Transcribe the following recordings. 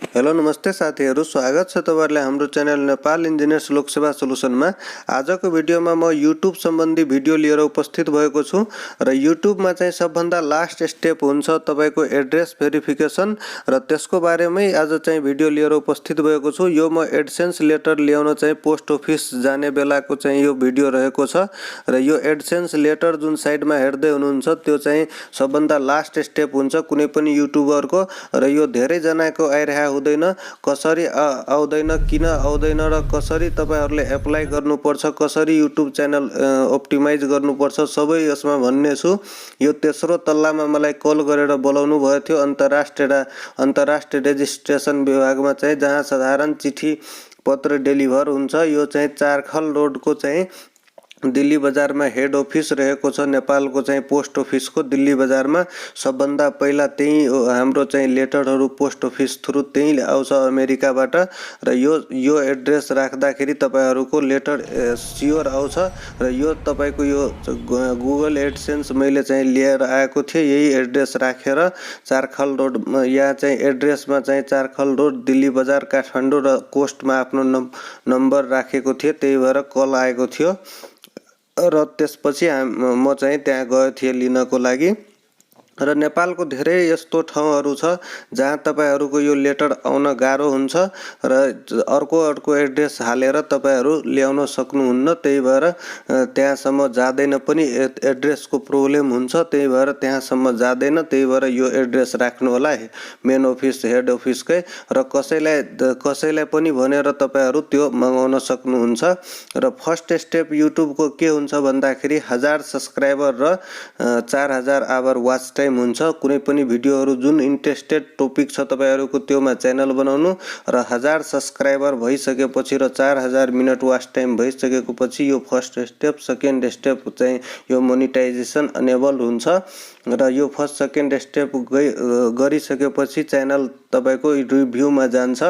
Hello नमस्ते साथीहरु, स्वागत छ तपाईहरुलाई हाम्रो च्यानल नेपाल इन्जिनियर्स लोकसेवा सोलुसनमा। आजको भिडियोमा म युट्युब सम्बन्धी भिडियो लिएर उपस्थित भएको छु र युट्युबमा चाहिँ सबभन्दा लास्ट स्टेप हुन्छ तपाईको एड्रेस भेरिफिकेसन र त्यसको बारेमै आज चाहिँ भिडियो लिएर उपस्थित भएको छु। यो म एडसेन्स लेटर ल्याउन चाहिँ पोस्ट अफिस जाने बेलाको चाहिँ यो भिडियो रहेको छ र यो एडसेन्स लेटर जुन साइडमा हेर्दै हुनुहुन्छ त्यो चाहिँ सबभन्दा लास्ट स्टेप हुन्छ कुनै पनि युट्युबरको र यो धेरै जनाको आइरहा हुँदैन, कसरी आउँदैन, किन आउँदैन र कसरी तपाईहरुले एप्लाई गर्नुपर्छ, कसरी युट्युब च्यानल अप्टिमाइज गर्नुपर्छ सबै यसमा भन्ने छु। यो तेस्रो तल्लामा मलाई कल गरेर बोलाउनु भयो थियो अन्तर्राष्ट्रिय रेजिस्ट्रेसन विभागमा चाहिँ, जहाँ साधारण चिठी पत्र डेलिभर हुन्छ। यो चाहिँ चारखल रोडको चाहिँ दिल्ली बजारमा हेड अफिस रहेको छ। नेपालको चाहिँ पोस्ट अफिसको दिल्ली बजारमा सबभन्दा पहिला त्यही हाम्रो चाहिँ लेटरहरु पोस्ट अफिस थ्रु त्यही आउँछ अमेरिकाबाट र यो एड्रेस राख्दाखेरि तपाईहरुको लेटर स्योर आउँछ र यो तपाईको यो गुगल एडसेन्स मैले चाहिँ लिएर आएको थिए। यही एड्रेस राखेर चारखल रोड यहाँ चाहिँ एड्रेसमा चाहिँ चारखल रोड दिल्ली बजार काठमाडौँ र कोस्टमा आफ्नो नम्बर राखेको थिए, त्यही भएर कल आएको थियो र त्यसपछि म चाहिँ त्यहाँ गएको थिएँ लिनको लागि। र नेपालको धेरै यस्तो ठाउँहरु छ जहाँ तपाईहरुको यो लेटर आउन गाह्रो हुन्छ र अर्को एड्रेस हालेर तपाईहरु ल्याउन सक्नुहुन्न, त्यही भएर त्यहाँसम्म जादैन पनि, एड्रेसको प्रब्लम हुन्छ, त्यही भएर त्यहाँसम्म जादैन। त्यही भएर यो एड्रेस राख्नु होला मेन अफिस हेड अफिसकै र कसैलाई पनि भनेर तपाईहरु त्यो मंगाउन सक्नुहुन्छ। र फर्स्ट स्टेप युट्युबको के हुन्छ भन्दाखेरि 1000 सब्स्क्राइबर र 4000 आवर वाच टाइम हुन्छ। कुनै पनि भिडियोहरु जुन इन्ट्रेस्टेड टपिक छ तपाईहरुको त्योमा च्यानल बनाउनु र 1000 सब्स्क्राइबर भइसकेपछि र 4000 मिनेट वाच टाइम भइसकेको पछि यो फर्स्ट स्टेप। सेकेन्ड स्टेप चाहिँ यो मोनिटाइजेसन अनेबल हुन्छ र यो फर्स्ट सेकेन्ड स्टेप गरिसकेपछि च्यानल तपाईको रिभ्यूमा जान्छ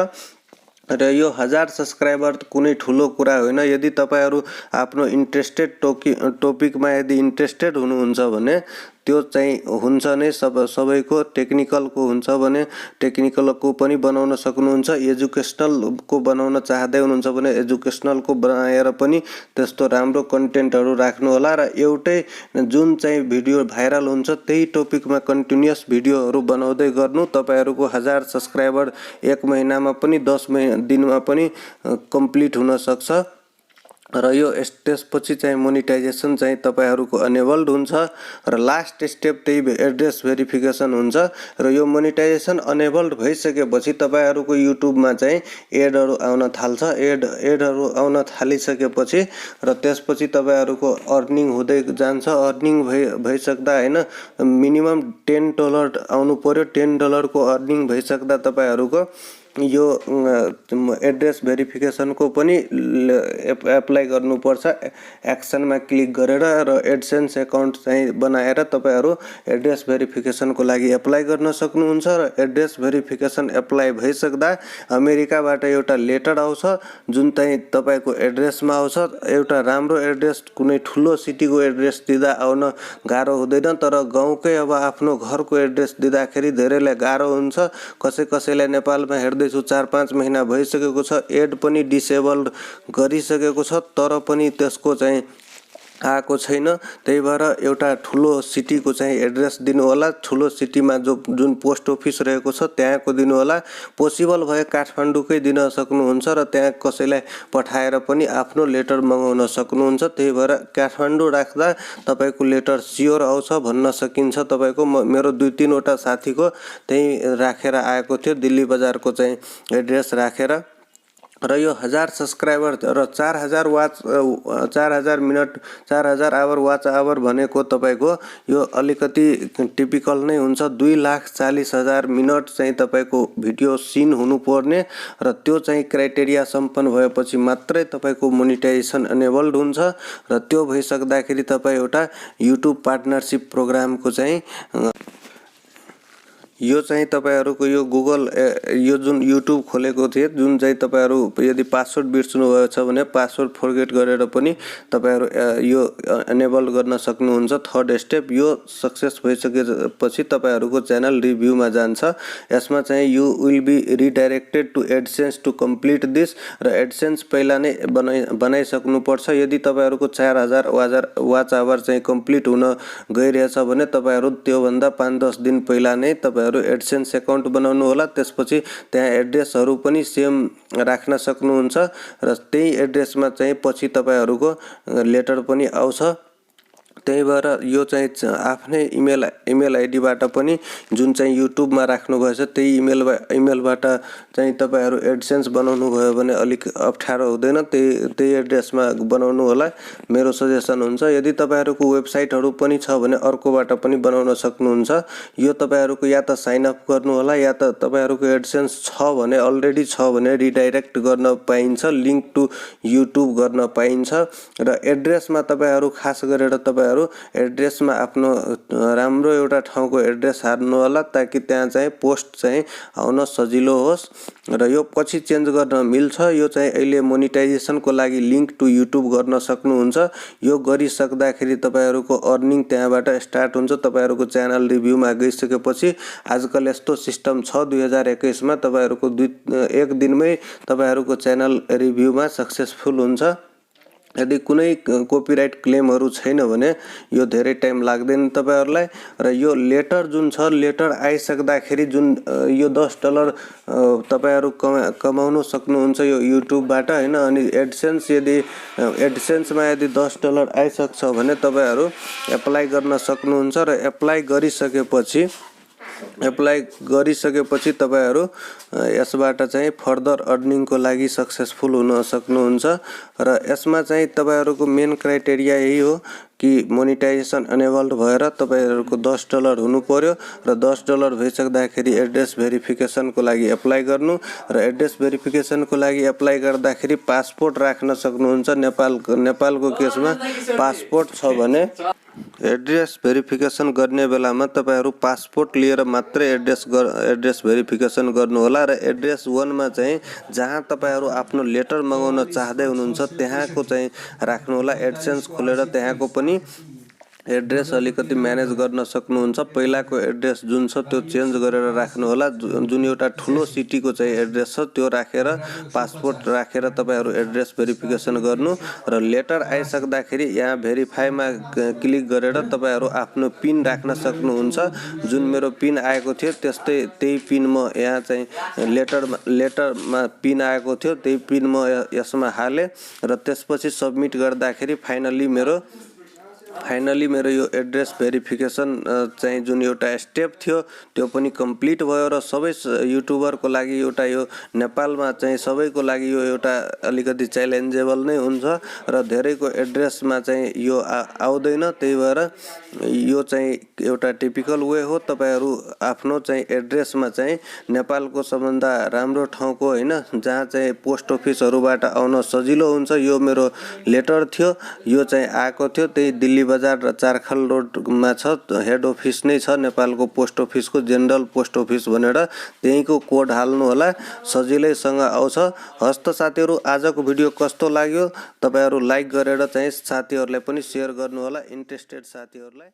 र यो 1000 सब्स्क्राइबर कुनै ठुलो कुरा होइन। यदि तपाईहरु आफ्नो इन्ट्रेस्टेड टपिकमा यदि इन्ट्रेस्टेड हुनुहुन्छ भने त्यो चाहिँ हुन्छ नै, सबैको टेक्निकलको हुन्छ भने टेक्निकलको पनि बनाउन सक्नुहुन्छ, एजुकेशनलको बनाउन चाहदै हुनुहुन्छ भने एजुकेशनलको बनाएर पनि त्यस्तो राम्रो कन्टेन्टहरु राख्नु होला र एउटै जुन चाहिँ भिडियो भाइरल हुन्छ त्यही टपिकमा कन्टिन्युअस भिडियोहरु बनाउँदै गर्नु। तपाईहरुको 1000 सब्स्क्राइबर 1 महिनामा पनि 10 दिनमा पनि कम्प्लिट हुन सक्छ र यो त्यसपछि चाहिँ मोनिटाइजेसन चाहिँ तपाईहरुको अनेबल्ड हुन्छ र लास्ट स्टेप त्यही एड्रेस भेरिफिकेसन हुन्छ र यो मोनिटाइजेसन अनेबल्ड भइसकेपछि तपाईहरुको युट्युबमा चाहिँ एडहरु आउन थाल्छ। एडहरु आउन थालिसकेपछि र त्यसपछि तपाईहरुको अर्निङ हुँदै जान्छ। अर्निङ भइसक्दा हैन मिनिमम $10 आउनु पर्यो। $10 को अर्निङ भइसक्दा तपाईहरुको यो एड्रेस भेरिफिकेसनको पनि एप्लाई गर्नुपर्छ। एक्सनमा क्लिक गरेर र एडसेन्स अकाउन्ट चाहिँ बनाएर तपाईहरु एड्रेस भेरिफिकेसनको लागि एप्लाई गर्न सक्नुहुन्छ र एड्रेस भेरिफिकेसन एप्लाई भइसक्दा अमेरिकाबाट एउटा लेटर आउँछ जुन चाहिँ तपाईको एड्रेसमा आउँछ। एउटा राम्रो एड्रेस कुनै ठुलो सिटीको एड्रेस दिँदा आउन गाह्रो हुँदैन, तर गाउँकै अब आफ्नो घरको एड्रेस दिँदाखेरि धेरैलाई गाह्रो हुन्छ। कसैलाई नेपालमा हेर्दैछु 4-5 महिना भइसकेको छ, एड पनि डिसेबल्ड गरिसकेको छ तर पनि त्यसको चाहिँ आएको छैन। त्यही भएर एउटा ठुलो सिटीको चाहिँ एड्रेस दिनु होला, ठुलो सिटीमा जुन पोस्ट अफिस रहेको छ त्यहाँको दिनु होला। पोसिबल भए काठमाडौँकै दिन सक्नुहुन्छ र त्यहाँ कसैलाई पठाएर पनि आफ्नो लेटर मंगाउन सक्नुहुन्छ। त्यही भएर काठमाडौँ राख्दा तपाईको लेटर स्योर आउँछ भन्न सकिन्छ। तपाईको मेरो 2-3 वटा साथीको त्यही राखेर आएको थियो, दिल्ली बजारको चाहिँ एड्रेस राखेर र यो 1000 सब्स्क्राइबर र 4000 मिनेट 4000 आवर वाच आवर भनेको तपाईको यो अलिकति टिपिकल नै हुन्छ। 2,40,000 मिनेट चाहिँ तपाईको भिडियो सिन हुनुपर्ने र त्यो चाहिँ क्राइटेरिया सम्पन्न भएपछि मात्रै तपाईको मोनिटाइजेसन अनेबल्ड हुन्छ र त्यो भइसक्दाखेरि तपाई एउटा युट्युब पार्टनरशिप प्रोग्रामको चाहिँ यो चाहिँ तपाईहरुको यो गुगल यो जुन युट्युब खोलेको थिए जुन चाहिँ तपाईहरु यदि पासवर्ड बिर्सनु भएको छ भने पासवर्ड फर्गेट गरेर पनि तपाईहरु यो एनेबल गर्न सक्नुहुन्छ। थर्ड स्टेप यो सक्सेस भइसकेपछि तपाईहरुको च्यानल रिभ्यूमा जान्छ। यसमा चाहिँ you will be redirected to AdSense to complete this र एडसेन्स पहिला नै बनाइसक्नु पर्छ। यदि तपाईहरुको 4000 वाच आवर चाहिँ कम्प्लिट हुन गइरहेछ भने तपाईहरु त्यो भन्दा 5-10 दिन पहिला नै तपाईहरु एडसेन्स अकाउन्ट बनाउनु होला। त्यसपछि त्यहाँ एड्रेसहरु पनि सेम राख्न सक्नुहुन्छ र त्यही एड्रेसमा चाहिँ पछि तपाईहरुको लेटर पनि आउँछ। त्यही भएर यो चाहिँ आफ्नै इमेल आइडीबाट पनि जुन चाहिँ युट्युबमा राख्नु भएछ त्यही इमेलबाट चाहिँ तपाईहरु एडसेन्स बनाउनु भयो भने अलिक अप्ठ्यारो हुँदैन। त्यही एड्रेसमा बनाउनु होला मेरो सजेसन हुन्छ। यदि तपाईहरुको वेबसाइटहरु पनि छ भने अर्कोबाट पनि बनाउन सक्नुहुन्छ। यो तपाईहरुको या त साइन अप गर्नु होला या त तपाईहरुको एडसेन्स छ भने अलरेडी छ भने रिडाइरेक्ट गर्न पाइन्छ, लिंक टु युट्युब गर्न पाइन्छ। र एड्रेसमा तपाईहरु खास गरेर तपाईहरु एड्रेसमा आफ्नो राम्रो एउटा ठाउँको एड्रेस हाल्नु होला ताकि त्यहाँ चाहिँ पोस्ट चाहिँ आउन सजिलो होस् र यो पछि चेन्ज गर्न मिल्छ। यो चाहिँ अहिले मोनिटाइजेसनको लागि लिंक टु युट्युब गर्न सक्नुहुन्छ। यो गरिसक्दाखेरि तपाईहरुको अर्निङ त्यहाँबाट स्टार्ट हुन्छ। तपाईहरुको च्यानल रिभ्यूमा गइसकेपछि आजकल यस्तो सिस्टम छ 2021 मा तपाईहरुको एक दिनमै तपाईहरुको च्यानल रिभ्यूमा सक्सेसफुल हुन्छ। यदि कुनै कपिराइट क्लेमहरु छैन भने यो धेरै टाइम लाग्दैन तपाईहरुलाई। र यो लेटर जुन छ लेटर आइसक्दाखेरि जुन यो $10 तपाईहरु कमाउन सक्नुहुन्छ यो युट्युबबाट हैन। अनि एडसेन्स यदि एडसेन्समा यदि $10 आइसक्छ भने तपाईहरु एप्लाई गर्न सक्नुहुन्छ र एप्लाई गरिसकेपछि तपाईहरु यसबाट चाहिँ फर्दर अर्निङको लागि सक्सेसफुल हुन सक्नुहुन्छ। र यसमा चाहिँ तपाईहरुको मेन क्राइटेरिया यही हो कि मोनिटाइजेसन अनेबल्ड भएर तपाईहरुको $10 हुनु पर्यो र $10 भइसक्दाखेरि एड्रेस भेरिफिकेसनको लागि एप्लाई गर्नु र एड्रेस भेरिफिकेसनको लागि एप्लाई गर्दाखेरि पासपोर्ट राख्न सक्नुहुन्छ। नेपालको केसमा पासपोर्ट छ भने एड्रेस भेरिफिकेसन गर्ने बेलामा तपाईहरु पासपोर्ट लिएर मात्रै एड्रेस भेरिफिकेसन गर्नु होला। र एड्रेस 1 मा चाहिँ जहाँ तपाईहरु आफ्नो लेटर मगाउन चाहदै हुनुहुन्छ त्यहाँको चाहिँ राख्नु होला। एडसेन्स खोलेर त्यहाँको पनि एड्रेस अलिकति म्यानेज गर्न सक्नुहुन्छ। पहिलाको एड्रेस जुन छ त्यो चेन्ज गरेर राख्नु होला। जुन एउटा ठुलो सिटीको चाहिँ एड्रेस छ त्यो राखेर पासपोर्ट राखेर तपाईहरु एड्रेस भेरिफिकेसन गर्नु र लेटर आइसक्दाखेरि यहाँ भेरिफाईमा क्लिक गरेर तपाईहरु आफ्नो पिन राख्न सक्नुहुन्छ। जुन मेरो पिन आएको थियो त्यही पिन म यहाँ चाहिँ लेटरमा पिन आएको थियो त्यही पिन म यसमा हाले र त्यसपछि सबमिट गर्दाखेरि फाइनली मेरो यो एड्रेस भेरिफिकेसन चाहिँ जुन एउटा स्टेप थियो त्यो पनि कम्प्लिट भयो र सबै युट्युबरको लागि एउटा यो नेपालमा चाहिँ सबैको लागि यो एउटा अलिकति च्यालेन्जेबल नै हुन्छ र धेरैको एड्रेसमा चाहिँ यो आउँदैन। त्यही भएर यो चाहिँ एउटा टिपिकल वे हो। तपाईहरु आफ्नो चाहिँ एड्रेसमा चाहिँ नेपालको सबभन्दा राम्रो ठाउँको हैन जहाँ चाहिँ पोस्ट अफिसहरुबाट आउन सजिलो हुन्छ यो मेरो लेटर थियो। यो चाहिँ आएको थियो त्यही दिल्ली बजार र चारखाल रोडमा छ। हेड अफिस नै छ नेपालको पोस्ट अफिसको जनरल पोस्ट अफिस भनेर त्यहीको कोड हाल्नु होला सजिलैसँग आउँछ। हस्त साथीहरु आजको भिडियो कस्तो लाग्यो तपाईहरु लाइक गरेर चाहिँ साथीहरुलाई पनि शेयर गर्नु होला इन्ट्रेस्टेड साथीहरुलाई।